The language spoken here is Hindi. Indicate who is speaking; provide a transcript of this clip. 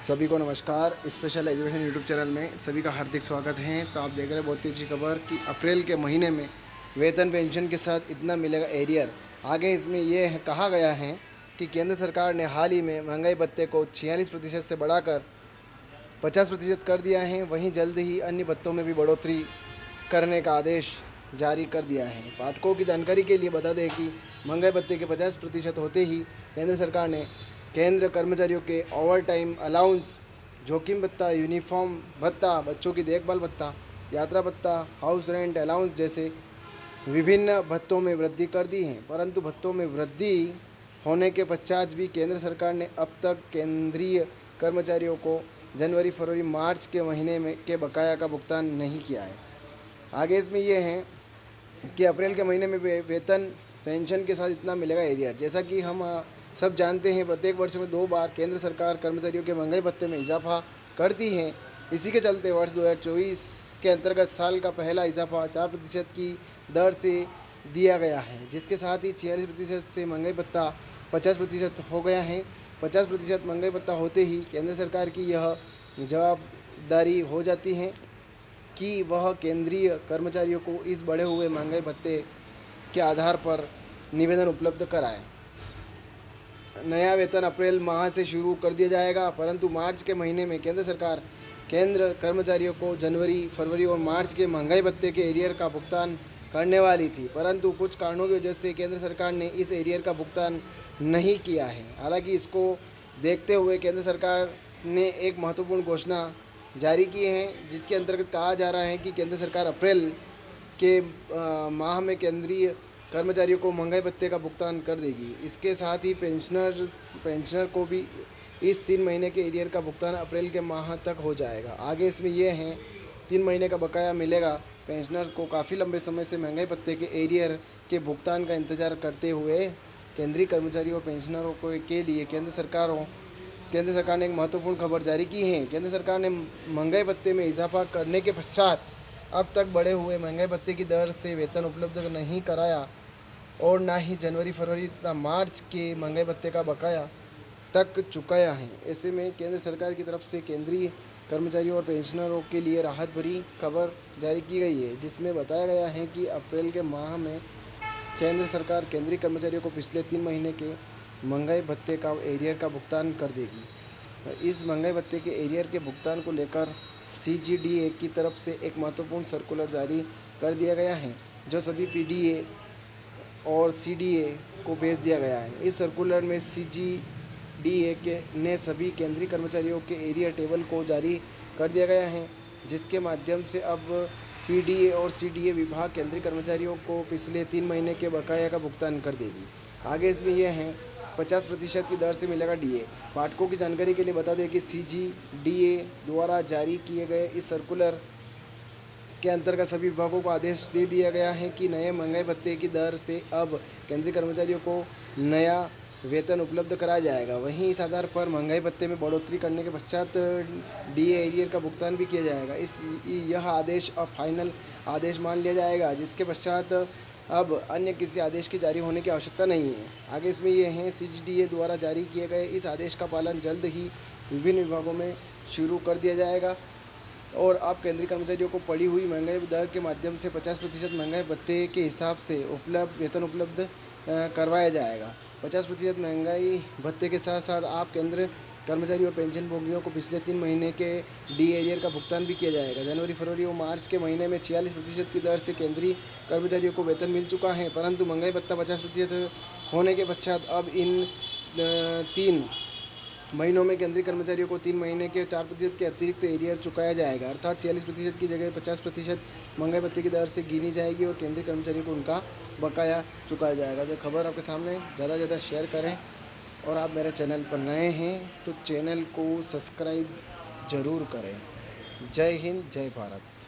Speaker 1: सभी को नमस्कार। स्पेशल एजुकेशन यूट्यूब चैनल में सभी का हार्दिक स्वागत है। तो आप देख रहे हैं बहुत ही अच्छी खबर कि अप्रैल के महीने में वेतन पेंशन के साथ इतना मिलेगा एरियर। आगे इसमें ये कहा गया है कि केंद्र सरकार ने हाल ही में महंगाई भत्ते को 46% से बढ़ाकर 50% कर दिया है। वहीं जल्द ही अन्य भत्तों में भी बढ़ोतरी करने का आदेश जारी कर दिया है। पाठकों की जानकारी के लिए बता दें कि महंगाई भत्ते के 50% होते ही केंद्र सरकार ने केंद्र कर्मचारियों के ओवर टाइम अलाउंस, जोखिम भत्ता, यूनिफॉर्म भत्ता, बच्चों की देखभाल भत्ता, यात्रा भत्ता, हाउस रेंट अलाउंस जैसे विभिन्न भत्तों में वृद्धि कर दी है। परंतु भत्तों में वृद्धि होने के पश्चात भी केंद्र सरकार ने अब तक केंद्रीय कर्मचारियों को जनवरी, फरवरी, मार्च के महीने में के बकाया का भुगतान नहीं किया है। आगे इसमें यह है कि अप्रैल के महीने में वेतन पेंशन के साथ इतना मिलेगा एरियर। जैसा कि हम सब जानते हैं, प्रत्येक वर्ष में 2 बार केंद्र सरकार कर्मचारियों के महंगाई भत्ते में इजाफा करती है। इसी के चलते वर्ष 2024 के अंतर्गत साल का पहला इजाफा 4% की दर से दिया गया है, जिसके साथ ही 46% से महंगाई भत्ता 50% हो गया है। 50% महंगाई भत्ता होते ही केंद्र सरकार की यह जवाबदारी हो जाती है कि वह केंद्रीय कर्मचारियों को इस बढ़े हुए महंगाई भत्ते के आधार पर निवेदन उपलब्ध कराएं। नया वेतन अप्रैल माह से शुरू कर दिया जाएगा, परंतु मार्च के महीने में केंद्र सरकार केंद्र कर्मचारियों को जनवरी, फरवरी और मार्च के महंगाई भत्ते के एरियर का भुगतान करने वाली थी। परंतु कुछ कारणों की वजह से केंद्र सरकार ने इस एरियर का भुगतान नहीं किया है। हालांकि इसको देखते हुए केंद्र सरकार ने एक महत्वपूर्ण घोषणा जारी की है, जिसके अंतर्गत कहा जा रहा है कि केंद्र सरकार अप्रैल के माह में केंद्रीय कर्मचारियों को महंगाई भत्ते का भुगतान कर देगी। इसके साथ ही पेंशनर को भी इस 3 महीने के एरियर का भुगतान अप्रैल के माह तक हो जाएगा। आगे इसमें यह है 3 महीने का बकाया मिलेगा। पेंशनर्स को काफ़ी लंबे समय से महंगाई भत्ते के एरियर के भुगतान का इंतजार करते हुए केंद्रीय कर्मचारियों और पेंशनरों के लिए केंद्र सरकार ने एक महत्वपूर्ण खबर जारी की है। केंद्र सरकार ने महंगाई भत्ते में इजाफा करने के पश्चात अब तक बढ़े हुए महंगाई भत्ते की दर से वेतन उपलब्ध नहीं कराया और ना ही जनवरी, फरवरी तथा मार्च के महंगाई भत्ते का बकाया तक चुकाया है। ऐसे में केंद्र सरकार की तरफ से केंद्रीय कर्मचारियों और पेंशनरों के लिए राहत भरी खबर जारी की गई है, जिसमें बताया गया है कि अप्रैल के माह में केंद्र सरकार केंद्रीय कर्मचारियों को पिछले 3 महीने के महंगाई भत्ते का एरियर का भुगतान कर देगी। इस महंगाई भत्ते के एरियर के भुगतान को लेकर CGDA की तरफ से एक महत्वपूर्ण सर्कुलर जारी कर दिया गया है, जो सभी PDA और CDA को भेज दिया गया है। इस सर्कुलर में CGDA ने सभी केंद्रीय कर्मचारियों के एरियर टेबल को जारी कर दिया गया है, जिसके माध्यम से अब PDA और CDA विभाग केंद्रीय कर्मचारियों को पिछले 3 महीने के बकाया का भुगतान कर देगी। आगे इसमें यह है 50% की दर से मिलेगा DA। पाठकों की जानकारी के लिए बता दें कि CGDA द्वारा जारी किए गए इस सर्कुलर के अंतर्गत सभी विभागों को आदेश दे दिया गया है कि नए महंगाई भत्ते की दर से अब केंद्रीय कर्मचारियों को नया वेतन उपलब्ध कराया जाएगा। वहीं इस आधार पर महंगाई भत्ते में बढ़ोतरी करने के पश्चात DA एरियर का भुगतान भी किया जाएगा। यह आदेश अब फाइनल आदेश मान लिया जाएगा, जिसके पश्चात अब अन्य किसी आदेश के जारी होने की आवश्यकता नहीं है। आगे इसमें यह है CGDA द्वारा जारी किए गए इस आदेश का पालन जल्द ही विभिन्न विभागों में शुरू कर दिया जाएगा और अब केंद्रीय कर्मचारियों को पड़ी हुई महंगाई दर के माध्यम से 50% महंगाई भत्ते के हिसाब से वेतन उपलब्ध करवाया जाएगा। 50% महंगाई भत्ते के साथ साथ आप केंद्र कर्मचारी और पेंशन भोगियों को पिछले 3 महीने के DA एरियर का भुगतान भी किया जाएगा। जनवरी, फरवरी और मार्च के महीने में 46% की दर से केंद्रीय कर्मचारियों को वेतन मिल चुका है, परंतु महंगाई भत्ता 50% होने के पश्चात अब इन 3 महीनों में केंद्रीय कर्मचारियों को 3 महीने के 4% के अतिरिक्त एरियर चुकाया जाएगा। अर्थात 46% की जगह 50% महंगाई भत्ते की दर से गिनी जाएगी और केंद्रीय कर्मचारियों को उनका बकाया चुकाया जाएगा। जो खबर आपके सामने ज़्यादा से ज़्यादा शेयर करें और आप मेरे चैनल पर नए हैं तो चैनल को सब्सक्राइब ज़रूर करें। जय हिंद, जय भारत।